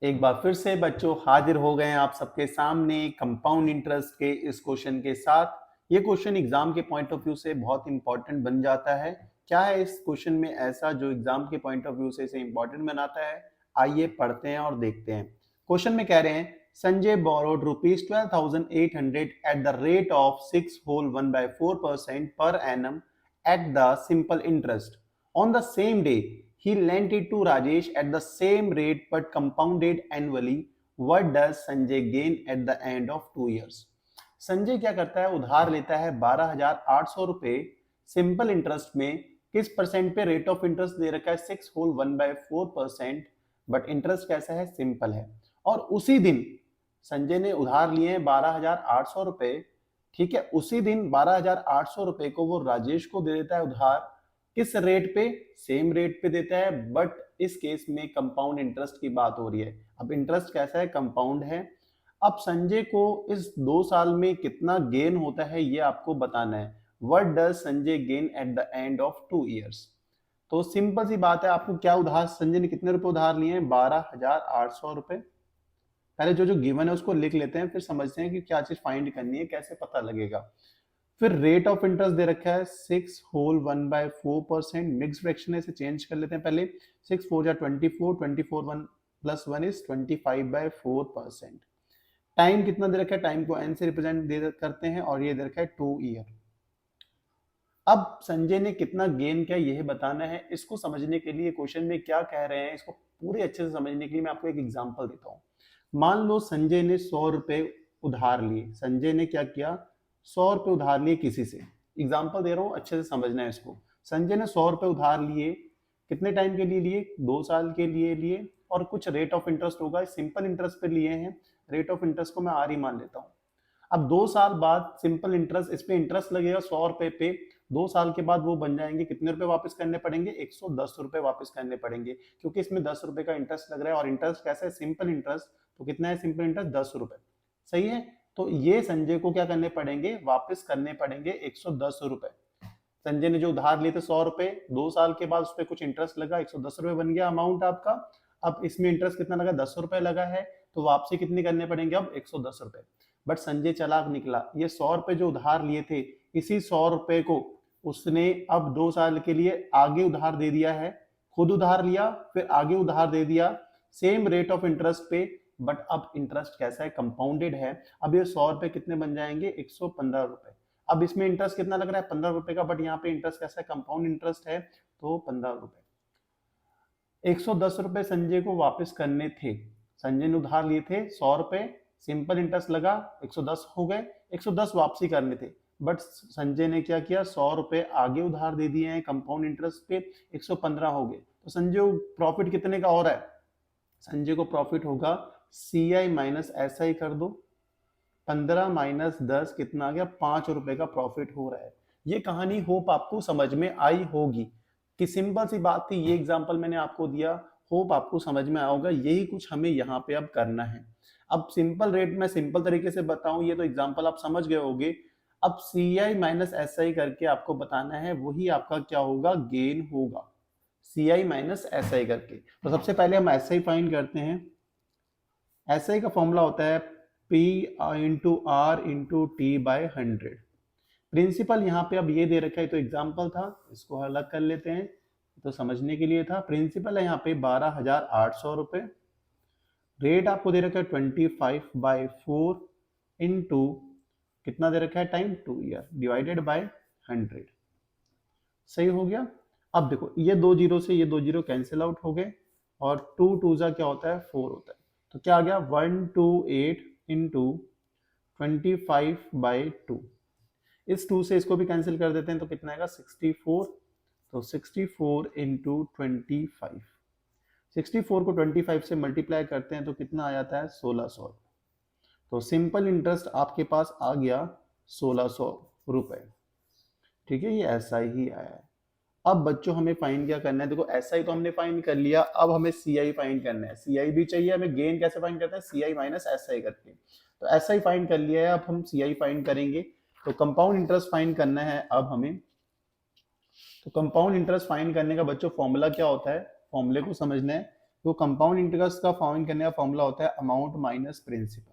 एक बार फिर से बच्चों हाजिर हो गए हैं आप सबके सामने कंपाउंड इंटरेस्ट के इस क्वेश्चन के साथ। ये क्वेश्चन एग्जाम के पॉइंट ऑफ व्यू से बहुत इंपॉर्टेंट बन जाता है। क्या है इस क्वेश्चन में ऐसा जो एग्जाम के पॉइंट ऑफ व्यू से इसे इंपॉर्टेंट बनाता है, आइए पढ़ते हैं और देखते हैं। क्वेश्चन में कह रहे हैं Sanjay borrowed rupees 12,800 at the rate of 6 whole 1/4% per annum at the simple interest. On the same day, he lent it to Rajesh at the same rate but compounded annually. What does Sanjay gain at the end of 2 years? Sanjay क्या करता है, उधार लेता है 12,800 रुपए simple interest में। किस percent पे रेट ऑफ इंटरेस्ट दे रखा है 6 whole 1/4%, बट इंटरेस्ट कैसा है, सिंपल है। और उसी दिन संजय ने उधार लिए हैं 12,800 रुपए। ठीक है, उसी दिन 12,800 रुपए को वो राजेश को दे देता है उधार। किस रेट पे, सेम रेट पे देता है, बट इस केस में कंपाउंड इंटरेस्ट की बात हो रही है। अब इंटरेस्ट कैसा है, कंपाउंड है। अब संजय को इस 2 साल में कितना गेन होता है ये आपको बताना है। What does Sanjay gain at the end of 2 years? तो सिंपल सी बात है, आपको क्या उधार, संजय ने कितने रुपए उधार लिए हैं, 12,800 रुपए। पहले जो जो गिवन है उसको लिख लेते हैं, फिर समझते हैं कि क्या चीज फाइंड करनी है, कैसे पता लगेगा। फिर रेट ऑफ इंटरेस्ट दे रखा है 6 whole 1/4%। मिक्स फ्रैक्शन है, इसे चेंज कर लेते हैं पहले। 6 4 जा 24, 24 1 प्लस 1 इज 25/4%। टाइम कितना दे रखा है, टाइम को एन से रिप्रेजेंट दे करते हैं, और ये दे रखा है 2 year। अब संजय ने कितना गेन किया यह बताना है। इसको समझने के लिए क्वेश्चन में क्या कह रहे हैं, इसको पूरे अच्छे से समझने के लिए मैं आपको एक एग्जांपल देता हूँ। मान लो संजय ने 100 रुपए उधार लिए। संजय ने क्या किया, 100 रुपए उधार लिए किसी से। एग्जाम्पल दे रहा हूँ, अच्छे से समझना है इसको। संजय ने 100 रुपए उधार लिए, कितने टाइम के लिए लिए, 2 साल के लिए लिए, और कुछ रेट ऑफ इंटरेस्ट होगा, सिंपल इंटरेस्ट पे लिए हैं। रेट ऑफ इंटरेस्ट को मैं आर ही मान लेता हूँ। अब 2 साल बाद सिंपल इंटरेस्ट, इस पे इंटरेस्ट लगेगा 100 रुपए पे। 2 साल के बाद वो बन जाएंगे कितने रुपए वापस करने पड़ेंगे, 110 रुपए वापस करने पड़ेंगे, क्योंकि इसमें 10 रुपए का इंटरेस्ट लग रहा है। और इंटरेस्ट कैसा है, सिंपल इंटरेस्ट। तो कितना है सिंपल इंटरेस्ट, 10 रुपए। सही है। तो ये संजय को क्या करने पड़ेंगे, वापस करने पड़ेंगे 110 रुपए। संजय ने जो उधार लिए थे 100 रुपए, 2 साल के बाद उस पर कुछ इंटरेस्ट लगा, 110 रुपए बन गया अमाउंट आपका। अब इसमें इंटरेस्ट कितना लगा, 10 रुपए लगा है। तो वापसी कितनी करने पड़ेंगे अब, 110 रुपए। बट संजय चालाक निकला, ये 100 रुपए जो उधार लिए थे, इसी 100 रुपए को उसने अब 2 साल के लिए आगे उधार दे दिया है। खुद उधार लिया, फिर आगे उधार दे दिया, सेम रेट ऑफ इंटरेस्ट पे। बट अब इंटरेस्ट कैसा है, कंपाउंडेड है। अब ये 100 रुपए कितने बन जाएंगे, 115 रुपए। अब इसमें इंटरेस्ट कितना लग रहा है, 15 रुपए का, बट यहाँ पे इंटरेस्ट कैसा है, कंपाउंड इंटरेस्ट है, तो 15 रुपए। 110 रुपए संजय को वापस करने थे। संजय ने उधार लिए थे 100 रुपए, सिंपल इंटरेस्ट लगा, 110 हो गए, 110 वापसी करने थे। बट संजय ने क्या किया, 100 रुपए आगे उधार दे दिए हैं कंपाउंड इंटरेस्ट पे, 115 हो गए। तो संजय को प्रॉफिट कितने का हो रहा है, संजय को प्रॉफिट होगा सी आई माइनस एस आई कर दो, 15 माइनस 10 कितना आ गया, 5 रुपए का प्रॉफिट हो रहा है। ये कहानी होप आपको समझ में आई होगी कि सिंपल सी बात थी, ये एग्जांपल मैंने आपको दिया, होप आपको समझ में आया होगा। यही कुछ हमें यहाँ पे अब करना है। अब सिंपल रेट में सिंपल तरीके से बताऊं, ये तो एग्जांपल आप समझ गए होंगे। अब सी आई माइनस एस आई करके आपको बताना है, वही आपका क्या होगा, गेन होगा, सी आई माइनस एस आई करके। तो सबसे पहले हम एस आई फाइंड करते हैं। एस आई का फॉर्मूला होता है P into R into T by 100। Principal यहाँ पे अब ये दे रखा है, तो एग्जाम्पल था, इसको अलग कर लेते हैं, तो समझने के लिए था। प्रिंसिपल है यहाँ पे 12,800 रुपए। रेट आपको दे रखा है 25/4 इंटू कितना दे रखा है, टाइम 2 ईयर, डिवाइडेड बाय 100। सही हो गया। अब देखो, ये 2 जीरो से ये 2 जीरो कैंसिल आउट हो गए, और 2 2 जा क्या होता है, 4 होता है। तो क्या आ गया, 128 इंटू 25/2। इस 2 से इसको भी कैंसिल कर देते हैं, तो कितना आएगा, 64। तो 64 इंटू 25, 64 को 25 से मल्टीप्लाई करते हैं तो कितना आ जाता है, 1600। तो सिंपल इंटरेस्ट आपके पास आ गया 1600 रुपए। ठीक है, ये ऐसा ही आया है। अब बच्चों हमें फाइंड क्या करना है, देखो ऐसा ही तो हमने फाइंड कर लिया, अब हमें सी आई फाइंड करना है। सी आई भी चाहिए हमें, गेन कैसे फाइंड करते हैं, सी आई माइनस एस आई करके। तो ऐसा ही फाइंड कर लिया है, अब हम सी आई फाइंड करेंगे। तो कंपाउंड इंटरेस्ट फाइंड करना है अब हमें। तो कंपाउंड इंटरेस्ट फाइंड करने का बच्चों फॉर्मूला क्या होता है, फॉर्मूले को समझना है। तो कंपाउंड इंटरेस्ट का फाइंड करने का फॉर्मूला होता है अमाउंट माइनस प्रिंसिपल।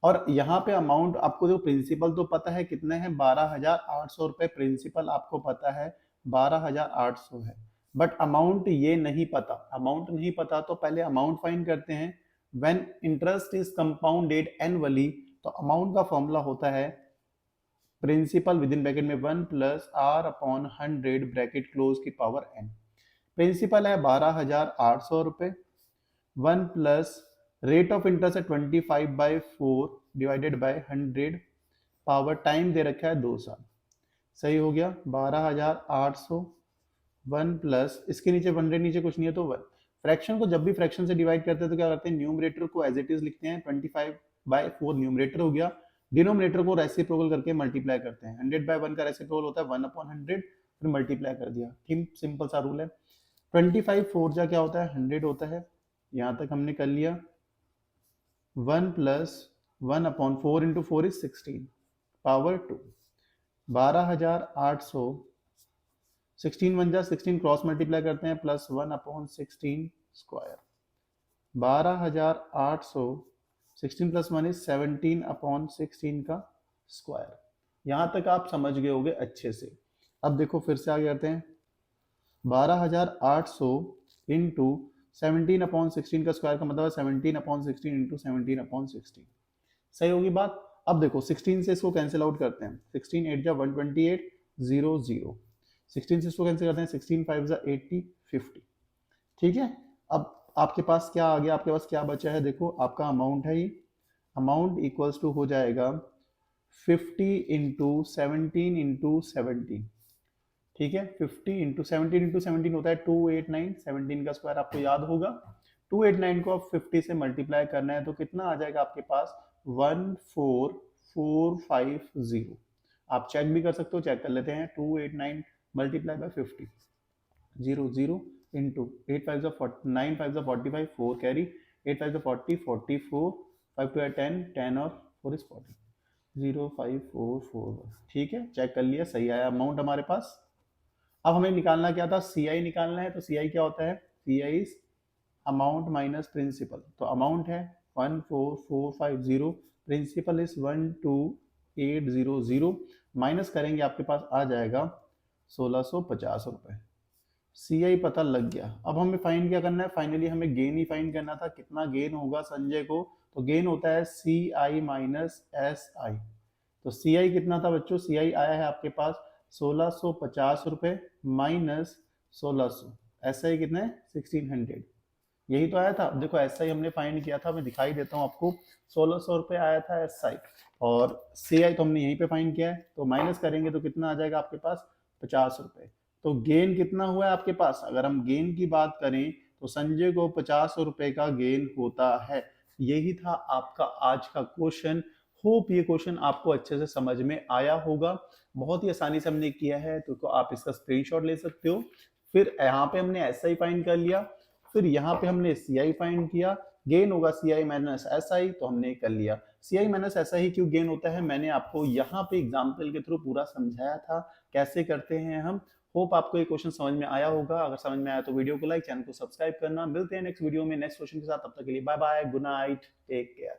और यहाँ पे अमाउंट आपको जो प्रिंसिपल तो पता है कितने हैं, 12,800 रुपए प्रिंसिपल आपको पता है 12,800 है, बट अमाउंट ये नहीं पता। अमाउंट नहीं पता तो पहले अमाउंट फाइंड करते हैं। When interest is compounded annually, तो अमाउंट का फॉर्मूला होता है प्रिंसिपल विद इन ब्रैकेट में 1 plus R upon 100 bracket close की पावर n। प्रिंसिपल है 12,800 रुपए, 1 प्लस रेट ऑफ इंटरेस्ट है 25/4 डिवाइडेड बाय 100 पावर टाइम दे रखा है 2 साल। सही हो गया 12,800, 1 प्लस इसके नीचे 100 नीचे कुछ नहीं है तो 1। फ्रैक्शन को जब भी फ्रैक्शन से डिवाइड करते हैं तो क्या करते हैं, न्यूमरेटर को एज इट इज लिखते हैं, 25/4 न्यूमरेटर हो गया, डिनोमिनेटर को रेसिप्रोकल करके मल्टीप्लाई करते हैं। 100/1 का रेसिप्रोकल होता है 1/100, फिर मल्टीप्लाई कर दिया। ठीक सिंपल सा रूल है। 25/4 जा क्या होता है 100 होता है, यहाँ तक हमने कर लिया। 1 प्लस 1/4 इंटू 4 इज 16 पावर 2। 12,800, 16 1 जा 16 क्रॉस मल्टीप्लाई करते हैं प्लस 1/16 स्क्वायर। 12,800 16 प्लस 1 इज 17/16 का स्क्वायर। यहां तक आप समझ गए होंगे अच्छे से। अब देखो फिर से आगे करते हैं, 12,800 इंटू 17/16 का स्क्वायर का मतलब है 17/16 इंटू 17/16। सही होगी बात। अब देखो 16 से इसको कैंसिल आउट करते हैं, 16 8 जा 128 0 0, 16 से इसको कैंसिल करते हैं 16 5 जा 80 50। ठीक है, अब आपके पास क्या आ गया, आपके पास क्या बचा है, देखो आपका अमाउंट है ये, अमाउंट इक्वल्स टू हो जाएगा 50 इंटू 17 इंटू 17। ठीक है, 50 इंटू 17 होता है 289, 17 का स्क्वायर आपको याद होगा। 289 को आप 50 से मल्टीप्लाई करना है तो कितना आ जाएगा आपके पास 14450। आप चेक भी कर सकते हो, चेक कर लेते हैं। 289 मल्टीप्लाई बाय 50 0 0 इंटू 8 5 9 5 45 4 कैरी 8 5 40 44 5 2 10 10 और 4 इज 40 05441। ठीक है, चेक कर लिया, सही आया अमाउंट हमारे पास। अब हमें निकालना क्या था, सी आई निकालना है। तो सी आई क्या होता है, सी I is amount minus principal. तो अमाउंट है 14450, प्रिंसिपल इज 12800, माइनस करेंगे आपके पास आ जाएगा 1650 रुपए। सी आई पता लग गया। अब हमें फाइंड क्या करना है, फाइनली हमें गेन ही फाइंड करना था। कितना गेन होगा संजय को, तो गेन होता है सी आई माइनस एस आई। तो सी आई कितना था बच्चों, सी आई आया है आपके पास 1650 रुपए माइनस 1600, एस आई कितना है 1600, यही तो आया था। देखो एस आई हमने फाइंड किया था, मैं दिखाई देता हूँ आपको, 1600 रुपए आया था एस आई, और सी आई तो हमने यहीं पे फाइंड किया है। तो माइनस करेंगे तो कितना आ जाएगा आपके पास 50 रुपए। तो गेन कितना हुआ है आपके पास, अगर हम गेन की बात करें तो संजय को 50 रुपए का गेन होता है। यही था आपका आज का क्वेश्चन। होप ये क्वेश्चन आपको अच्छे से समझ में आया होगा। बहुत ही आसानी से हमने किया है, तो आप इसका स्क्रीनशॉट ले सकते हो। फिर यहाँ पे हमने एस आई फाइंड कर लिया, फिर यहाँ पे हमने सी आई फाइंड किया, गेन होगा सी आई माइनस एस आई, तो हमने कर लिया। सी आई माइनस एस आई क्यों गेन होता है, मैंने आपको यहाँ पे एग्जाम्पल के थ्रू पूरा समझाया था कैसे करते हैं हम। होप आपको ये क्वेश्चन समझ में आया होगा। अगर समझ में आया तो वीडियो को लाइक, चैनल को सब्सक्राइब करना। मिलते हैं नेक्स्ट वीडियो में नेक्स्ट क्वेश्चन के साथ, तब तक के लिए bye bye, good night, take care.